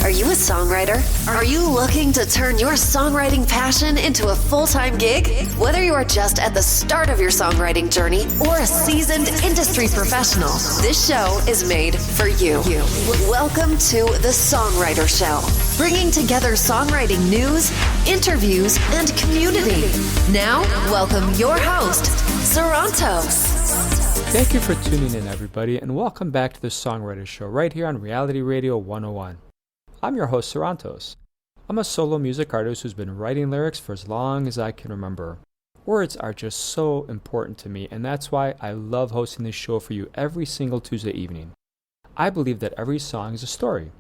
Are you a songwriter? Are you looking to turn your songwriting passion into a full-time gig? Whether you are just at the start of your songwriting journey or a seasoned industry professional, this show is made for you. Welcome to The Songwriter Show, bringing together songwriting news, interviews, and community. Now, welcome your host, Sarantos. Thank you for tuning in, everybody, and welcome back to The Songwriter Show right here on Reality Radio 101. I'm your host, Sarantos. I'm a solo music artist who's been writing lyrics for as long as I can remember. Words are just so important to me, and that's why I love hosting this show for you every single Tuesday evening. I believe that every song is a story.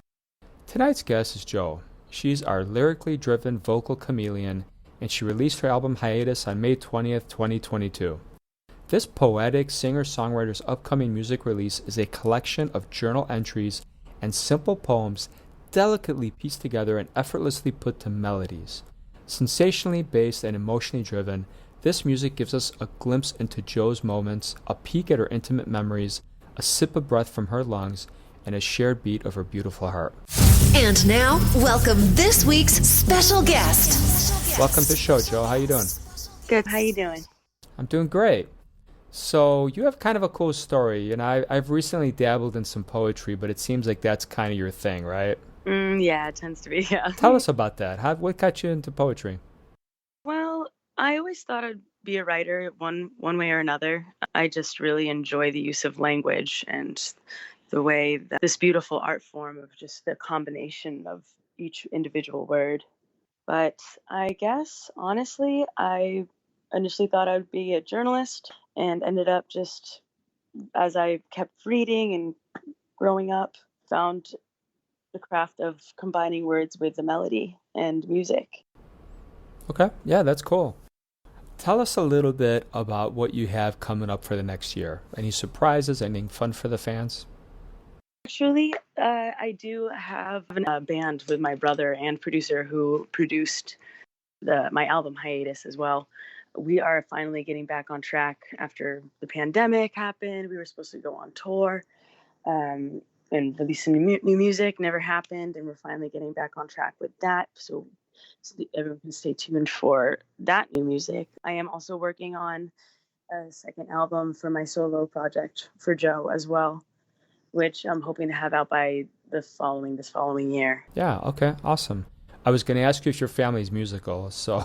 Tonight's guest is Joh. She's our lyrically driven vocal chameleon, and she released her album Hiatus on May 20th, 2022. This poetic singer-songwriter's upcoming music release is a collection of journal entries and simple poems delicately pieced together and effortlessly put to melodies. Sensationally based and emotionally driven, this music gives us a glimpse into Joh's moments, a peek at her intimate memories, a sip of breath from her lungs, and a shared beat of her beautiful heart. And now, welcome this week's special guest. Welcome to the show, Joh. How you doing? Good. How you doing? I'm doing great. So you have kind of a cool story, and I've recently dabbled in some poetry, but it seems like that's kind of your thing, right? Yeah, it tends to be, yeah. Tell us about that. What got you into poetry? Well, I always thought I'd be a writer one way or another. I just really enjoy the use of language and the way that this beautiful art form of just the combination of each individual word. But I guess, honestly, I initially thought I'd be a journalist and ended up just, as I kept reading and growing up, found the craft of combining words with the melody and music. Okay, yeah, that's cool. Tell us a little bit about what you have coming up for the next year. Any surprises, anything fun for the fans? Actually, I do have a band with my brother and producer who produced my album Hiatus as well. We are finally getting back on track after the pandemic happened. We were supposed to go on tour and release some new music. Never happened, and we're finally getting back on track with that. So everyone can stay tuned for that new music. I am also working on a second album for my solo project for Joh as well, which I'm hoping to have out by this following year. Yeah, okay, awesome. I was going to ask you if your family's musical, so...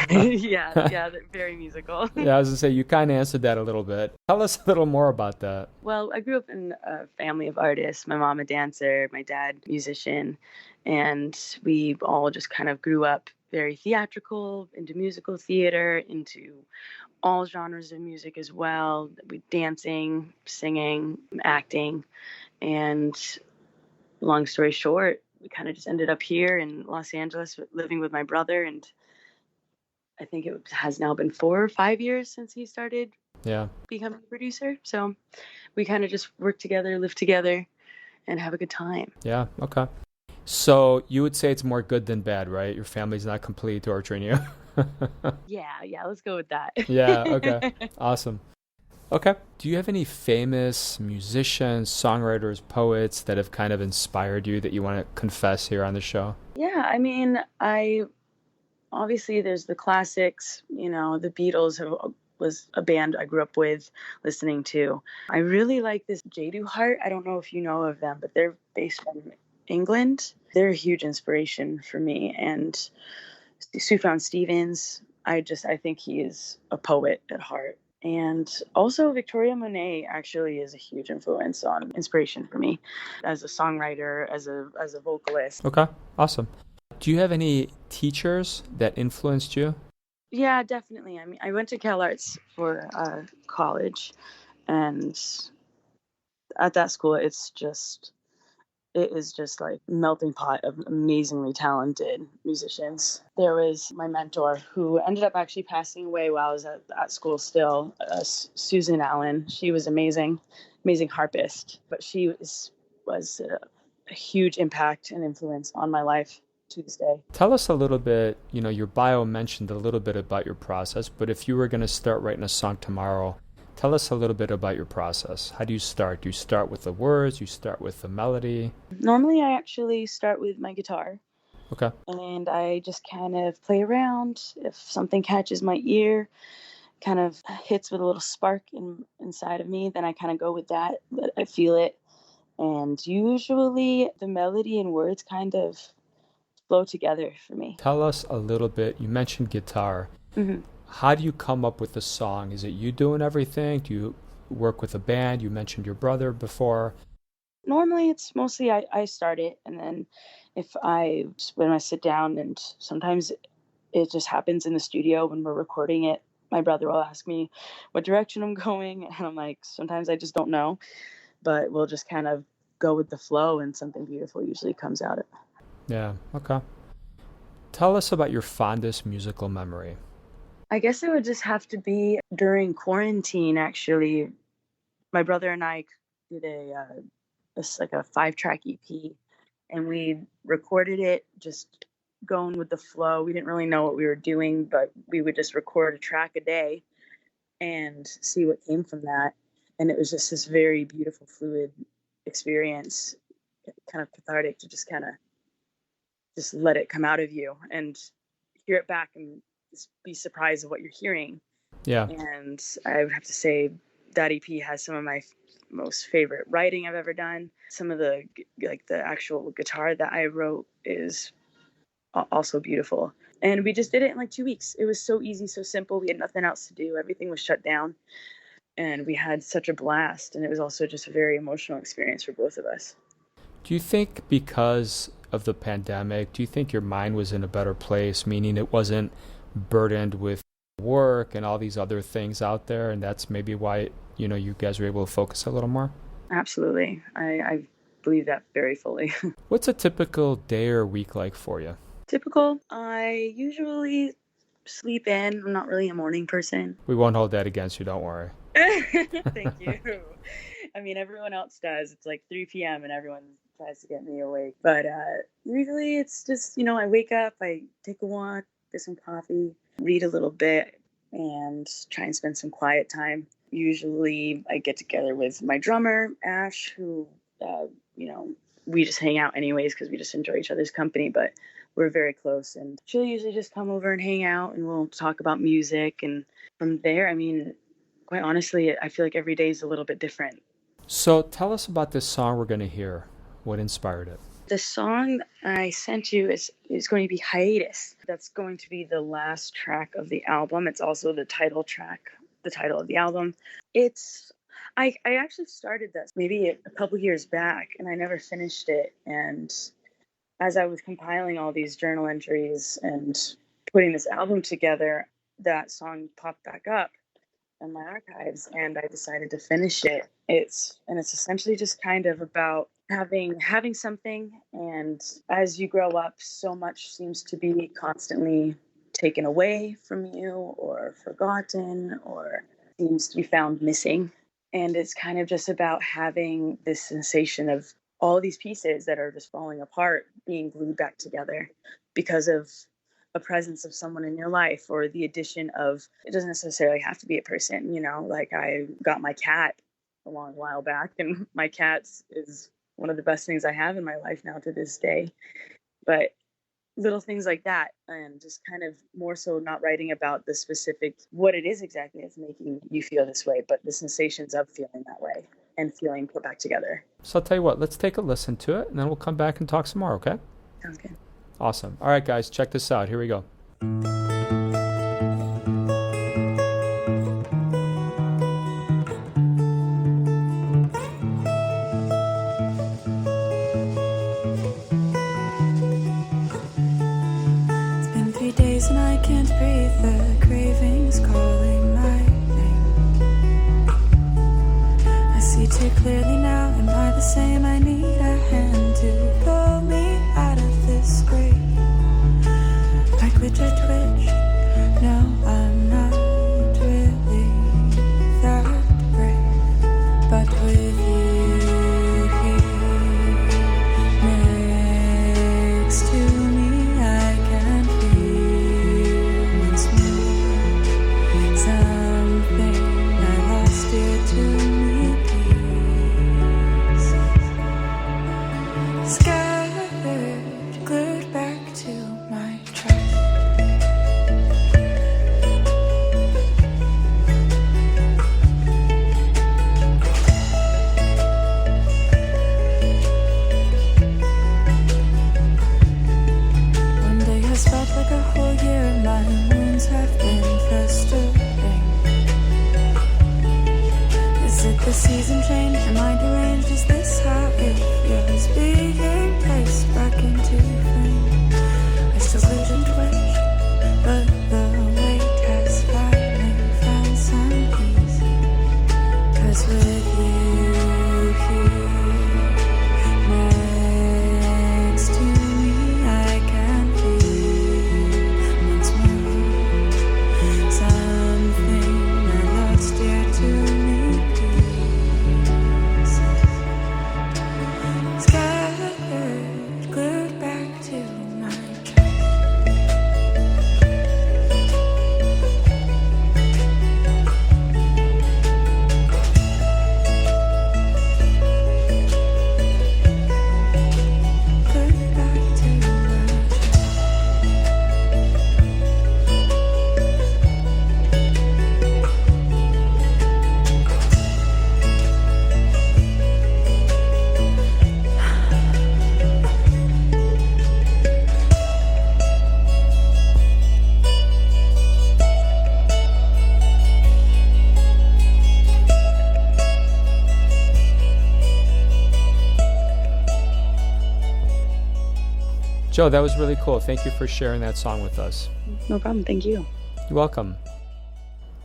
yeah, they're very musical. Yeah, I was going to say, you kind of answered that a little bit. Tell us a little more about that. Well, I grew up in a family of artists. My mom a dancer, my dad musician, and we all just kind of grew up very theatrical, into musical theater, into all genres of music as well. We dancing, singing, acting, and long story short, we kind of just ended up here in Los Angeles living with my brother, and I think it has now been 4 or 5 years since he started becoming a producer. So we kind of just work together, live together, and have a good time. Yeah, okay. So you would say it's more good than bad, right? Your family's not completely torturing you. Yeah, let's go with that. Yeah, okay. Awesome. Okay. Do you have any famous musicians, songwriters, poets that have kind of inspired you that you want to confess here on the show? Yeah, I mean, obviously there's the classics, the Beatles was a band I grew up with listening to. I really like this diehard. I don't know if you know of them, but they're based from England. They're a huge inspiration for me. And Sufjan Stevens, I think he is a poet at heart. And also Victoria Monet actually is a huge inspiration for me as a songwriter, as a vocalist. Okay, awesome. Do you have any teachers that influenced you? Yeah, definitely. I mean, I went to CalArts for college, and at that school, it is just like a melting pot of amazingly talented musicians. There was my mentor who ended up actually passing away while I was at school still, Susan Allen. She was amazing harpist, but she was a huge impact and influence on my life to this day. Tell us a little bit, your bio mentioned a little bit about your process, but if you were going to start writing a song tomorrow, Tell us a little bit about your process. How do you start? Do you start with the words? Do you start with the melody? Normally, I actually start with my guitar. Okay. And I just kind of play around. If something catches my ear, kind of hits with a little spark inside of me, then I kind of go with that. But I feel it. And usually the melody and words kind of flow together for me. Tell us a little bit. You mentioned guitar. Mm-hmm. How do you come up with the song? Is it you doing everything? Do you work with a band? You mentioned your brother before. Normally it's mostly I start it, and then when I sit down, and sometimes it just happens in the studio when we're recording it, my brother will ask me what direction I'm going, and I'm like, sometimes I just don't know, but we'll just kind of go with the flow, and something beautiful usually comes out of it. Yeah, okay. Tell us about your fondest musical memory. I guess it would just have to be during quarantine, actually. My brother and I did a 5-track EP, and we recorded it just going with the flow. We didn't really know what we were doing, but we would just record a track a day and see what came from that. And it was just this very beautiful, fluid experience, kind of cathartic to just kind of just let it come out of you and hear it back and just be surprised at what you're hearing. Yeah. And I would have to say that EP has some of my most favorite writing I've ever done. Some of the actual guitar that I wrote is also beautiful. And we just did it in like 2 weeks. It was so easy, so simple. We had nothing else to do. Everything was shut down. And we had such a blast. And it was also just a very emotional experience for both of us. Do you think because of the pandemic, do you think your mind was in a better place, meaning it wasn't burdened with work and all these other things out there, and that's maybe why you guys were able to focus a little more? Absolutely. I believe that very fully. What's a typical day or week like for you? Typical. I usually sleep in. I'm not really a morning person. We won't hold that against you, don't worry. Thank you. I mean, everyone else does. It's like 3 p.m. and everyone tries to get me awake. But usually it's just, I wake up, I take a walk, get some coffee, read a little bit, and try and spend some quiet time. Usually I get together with my drummer, Ash, who, we just hang out anyways because we just enjoy each other's company, but we're very close. And she'll usually just come over and hang out, and we'll talk about music. And from there, I mean, quite honestly, I feel like every day is a little bit different. So tell us about this song we're going to hear. What inspired it? The song I sent you is going to be Hiatus. That's going to be the last track of the album. It's also the title track, the title of the album. I actually started this maybe a couple years back, and I never finished it. And as I was compiling all these journal entries and putting this album together, that song popped back up in my archives, and I decided to finish it. It's essentially just kind of about having something, and as you grow up, so much seems to be constantly taken away from you or forgotten or seems to be found missing. And it's kind of just about having this sensation of all these pieces that are just falling apart being glued back together because of a presence of someone in your life, or the addition of, it doesn't necessarily have to be a person, like I got my cat a long while back, and my cat is one of the best things I have in my life now to this day. But little things like that, and just kind of more so not writing about the specific, what it is exactly that's making you feel this way, but the sensations of feeling that way and feeling put back together. So I'll tell you what, let's take a listen to it, and then we'll come back and talk some more, okay? Sounds good. Awesome. All right, guys, check this out. Here we go. It's been 3 days and I can't breathe. The cravings calling my name. I see too clearly now. Am I the same? I need a hand to pull me out of this grave. I twitch, no, I'm not really that brave. But with you here next to me, I can feel once more something I lost Joh, that was really cool. Thank you for sharing that song with us. No problem. Thank you. You're welcome.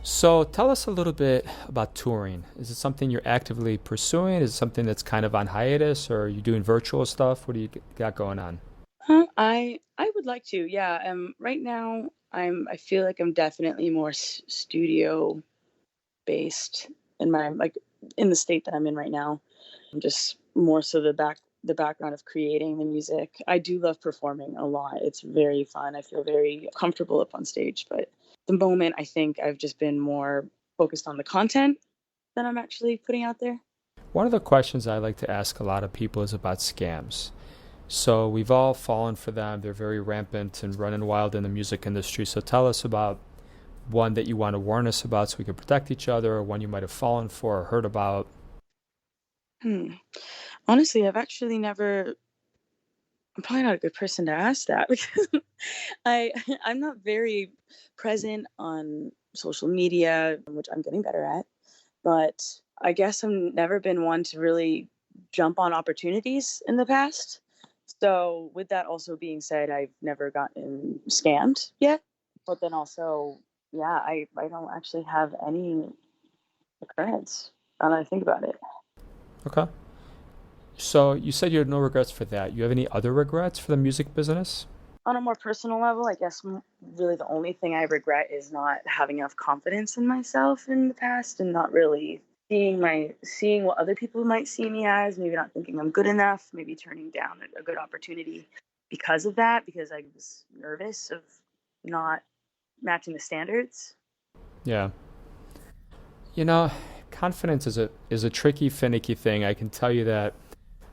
So tell us a little bit about touring. Is it something you're actively pursuing? Is it something that's kind of on hiatus, or are you doing virtual stuff? What do you got going on? I would like to. Yeah. Right now I feel like I'm definitely more studio based in my in the state that I'm in right now. I'm just more so the background of creating the music. I do love performing a lot. It's very fun. I feel very comfortable up on stage, but at the moment I think I've just been more focused on the content that I'm actually putting out there. One of the questions I like to ask a lot of people is about scams. So we've all fallen for them. They're very rampant and running wild in the music industry. So tell us about one that you want to warn us about so we can protect each other, or one you might have fallen for or heard about. Honestly, I've actually never. I'm probably not a good person to ask that because I'm not very present on social media, which I'm getting better at. But I guess I've never been one to really jump on opportunities in the past. So with that also being said, I've never gotten scammed yet. But then also, yeah, I don't actually have any occurrence now that I think about it. Okay. So you said you had no regrets for that. You have any other regrets for the music business? On a more personal level, I guess really the only thing I regret is not having enough confidence in myself in the past and not really seeing what other people might see me as, maybe not thinking I'm good enough, maybe turning down a good opportunity because of that, because I was nervous of not matching the standards. Yeah. You know, confidence is a tricky, finicky thing. I can tell you that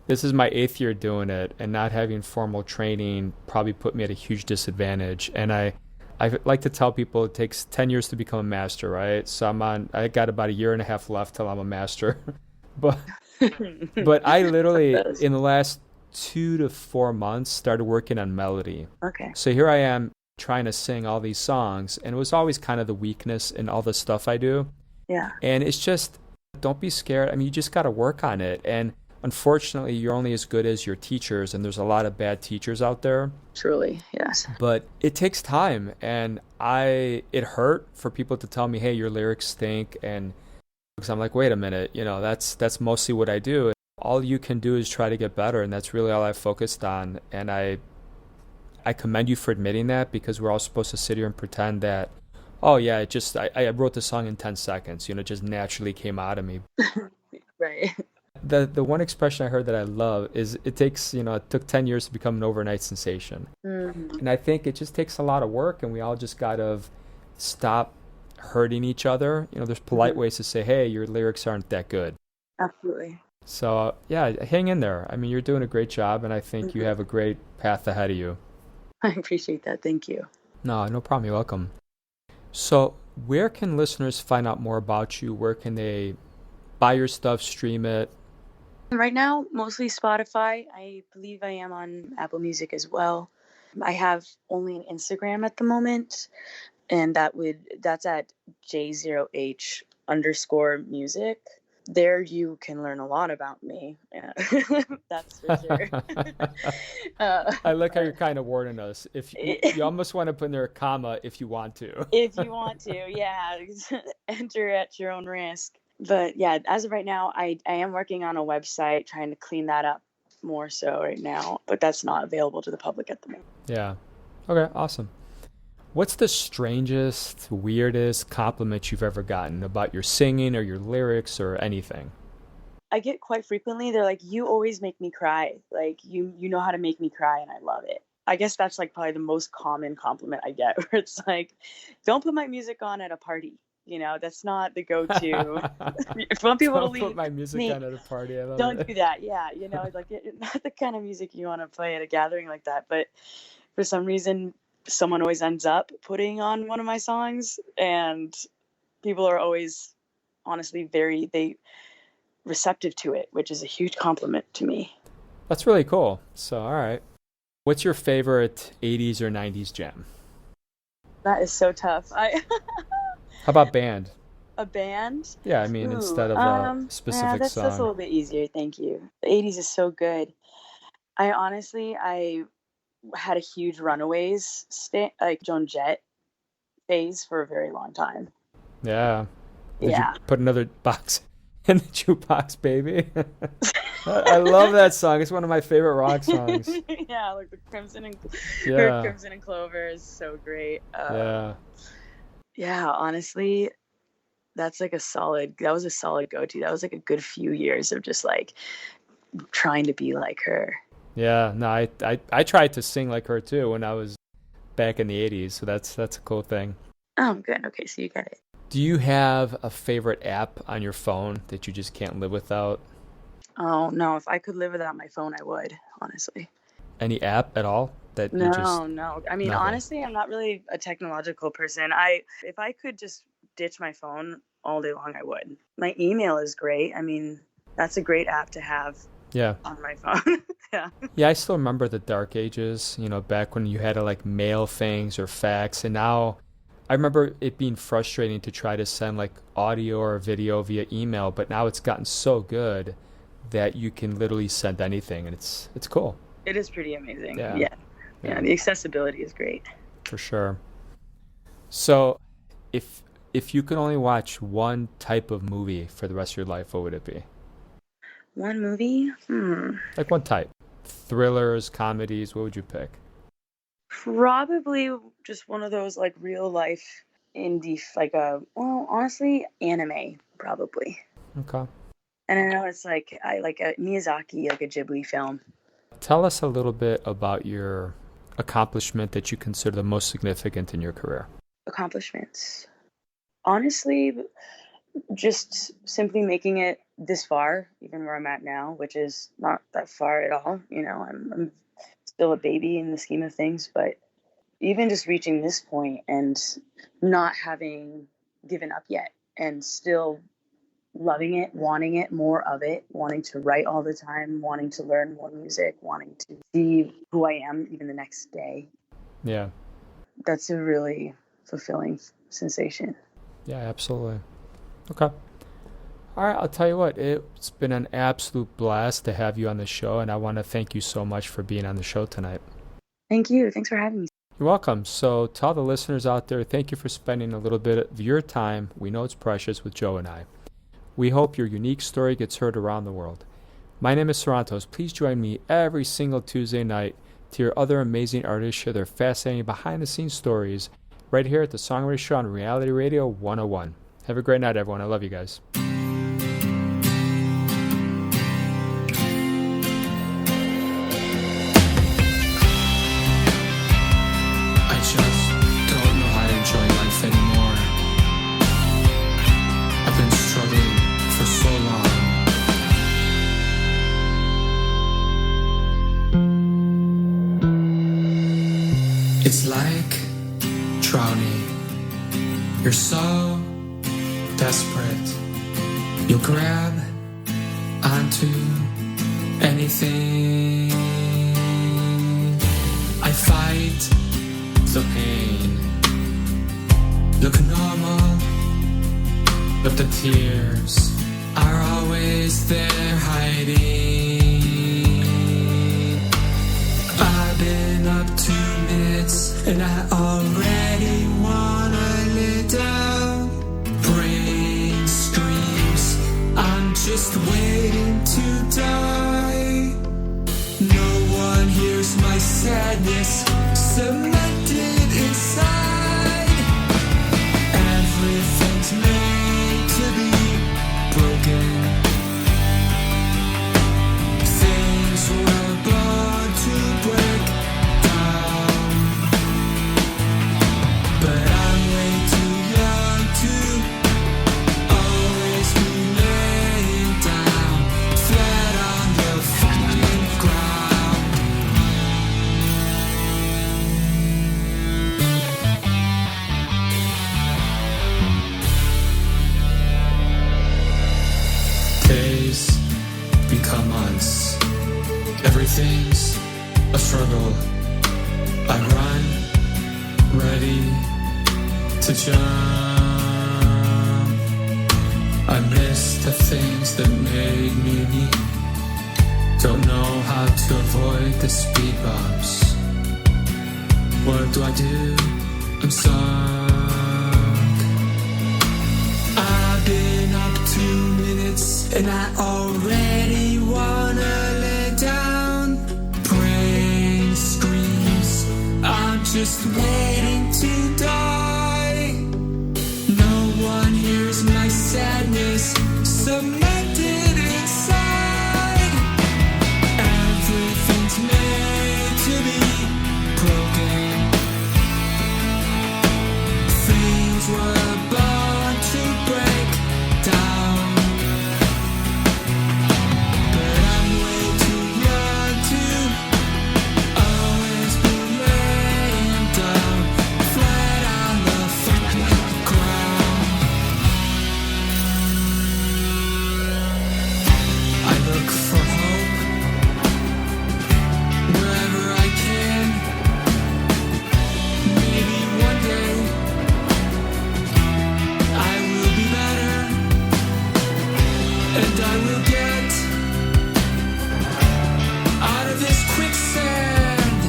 this is my 8th year doing it, and not having formal training probably put me at a huge disadvantage. And I like to tell people it takes 10 years to become a master, right? So I got about a year and a half left till I'm a master. but I literally, in the last 2 to 4 months, started working on melody. Okay. So here I am trying to sing all these songs, and it was always kind of the weakness in all the stuff I do. Yeah. And it's just, don't be scared. I mean, you just got to work on it. And unfortunately, you're only as good as your teachers, and there's a lot of bad teachers out there. Truly, yes. But it takes time, and it hurt for people to tell me, hey, your lyrics stink, and because I'm like, wait a minute, that's mostly what I do. All you can do is try to get better, and that's really all I focused on. And I commend you for admitting that, because we're all supposed to sit here and pretend that, oh yeah, I wrote the song in 10 seconds, it just naturally came out of me. Right. The one expression I heard that I love is it took 10 years to become an overnight sensation. Mm-hmm. And I think it just takes a lot of work, and we all just got to stop hurting each other. There's polite ways to say, hey, your lyrics aren't that good. Absolutely. So, yeah, hang in there. I mean, you're doing a great job, and I think you have a great path ahead of you. I appreciate that. Thank you. No problem. You're welcome. So, where can listeners find out more about you? Where can they buy your stuff, stream it? Right now, mostly Spotify. I believe I am on Apple Music as well. I have only an Instagram at the moment, and that's at J0H_music. There you can learn a lot about me. Yeah. That's for sure. I like how you're kind of warning us. If you almost want to put in there a comma if you want to. If you want to, yeah. Enter at your own risk. But yeah, as of right now, I am working on a website, trying to clean that up more so right now. But that's not available to the public at the moment. Yeah. Okay, awesome. What's the strangest, weirdest compliment you've ever gotten about your singing or your lyrics or anything? I get quite frequently, they're like, you always make me cry. Like, you know how to make me cry, and I love it. I guess that's like probably the most common compliment I get, where it's like, don't put my music on at a party. That's not the go-to. If you want people to leave, put my music on at a party. I love don't it. do that. Yeah, like it's not the kind of music you want to play at a gathering like that. But for some reason, someone always ends up putting on one of my songs, and people are always honestly very receptive to it, which is a huge compliment to me. That's really cool. So, all right. What's your favorite 80s or 90s jam? That is so tough. How about band? A band? Yeah, I mean, instead of a specific song. That's a little bit easier, thank you. The 80s is so good. I had a huge Runaways like Joan Jett phase for a very long time. Yeah. Did Yeah. you put another box in the jukebox, baby? I love that song. It's one of my favorite rock songs. Yeah, like the Crimson and Yeah. Crimson and Clover is so great. Yeah. Yeah, honestly, that was a solid go-to. That was like a good few years of just like trying to be like her. Yeah. No, I tried to sing like her too when I was back in the 80s, so that's a cool thing. Oh, good. Okay, so you get it. Do you have a favorite app on your phone that you just can't live without? Oh, no, if I could live without my phone, I would, honestly. Any app at all that No, you just... no. I mean, Nothing. honestly, I'm not really a technological person. If I could just ditch my phone all day long, I would. My email is great. I mean, that's a great app to have Yeah. on my phone. Yeah. Yeah, I still remember the dark ages, back when you had to like mail things or fax, and now I remember it being frustrating to try to send like audio or video via email, but now it's gotten so good that you can literally send anything, and it's cool. It is pretty amazing. Yeah. Yeah, the accessibility is great. For sure. So, if you could only watch one type of movie for the rest of your life, what would it be? One movie? Like one type. Thrillers, comedies, what would you pick? Probably just one of those like real life indie, honestly, anime, probably. Okay. And I know it's like I like a Miyazaki, like a Ghibli film. Tell us a little bit about your accomplishment that you consider the most significant in your career. Accomplishments. Honestly, just simply making it this far, even where I'm at now, which is not that far at all. I'm still a baby in the scheme of things, but even just reaching this point and not having given up yet and still loving it, more of it, wanting to write all the time, wanting to learn more music, wanting to see who I am even the next day. Yeah. That's a really fulfilling sensation. Yeah, absolutely. Okay. All right, I'll tell you what, it's been an absolute blast to have you on the show, and I want to thank you so much for being on the show tonight. Thank you. Thanks for having me. You're welcome. So to all the listeners out there, thank you for spending a little bit of your time, we know it's precious, with Joe and I. We hope your unique story gets heard around the world. My name is Sarantos. Please join me every single Tuesday night to hear other amazing artists share their fascinating behind-the-scenes stories right here at the Songwriter Show on Reality Radio 101. Have a great night, everyone. I love you guys. It's like drowning. You're so desperate. You'll grab onto anything. I fight the pain. Look normal, but the tears are always there hiding. I've been up 2 minutes and I already wanna lay down. Brain screams, I'm just waiting to die. No one hears my sadness cemented inside. Everything's made to be broken. Things were born to break down, but I'm way too young to always be laying down flat on the fucking ground. Days become months. Everything's a struggle. I run, ready to jump. I miss the things that made me me. Don't know how to avoid the speed bumps. What do I do? I'm stuck. I've been up 2 minutes and I already wanna lay down. Brain screams, I'm just waiting to die. No one hears my sadness, cemented inside. Everything's made to be broken. Things were born to break down. But I'm way too young to always be laying down, flat on the ground. I look for hope wherever I can. Maybe one day I will be better, and I will get out of this quicksand.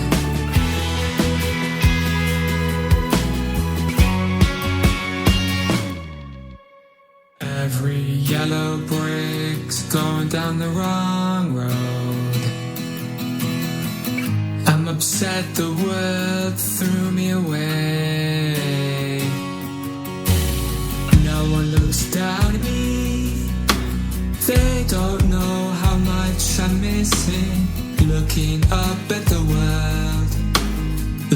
Every yellow brick's going down the wrong road. I'm upset the world threw me away. No one looks down at me. They don't know how much I'm missing. Looking up at the world.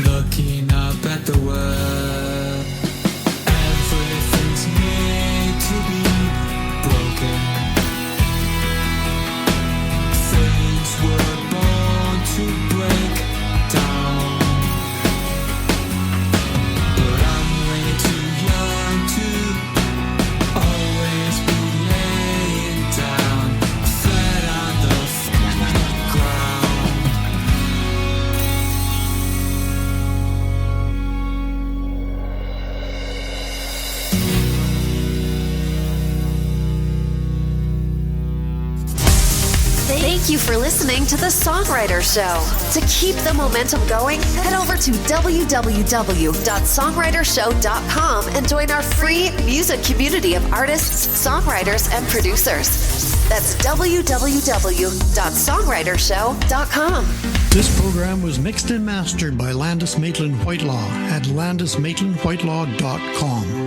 Looking up at the world. Everything's made to be broken. Things were born to break down. But I'm way too young to always be laying down, flat on the ground. Thank you for listening to The Songwriter Show. To keep the momentum going, head over to www.songwritershow.com and join our free music community of artists, songwriters, and producers. That's www.songwritershow.com. This program was mixed and mastered by Landis Maitland Whitelaw at landismaitlandwhitelaw.com.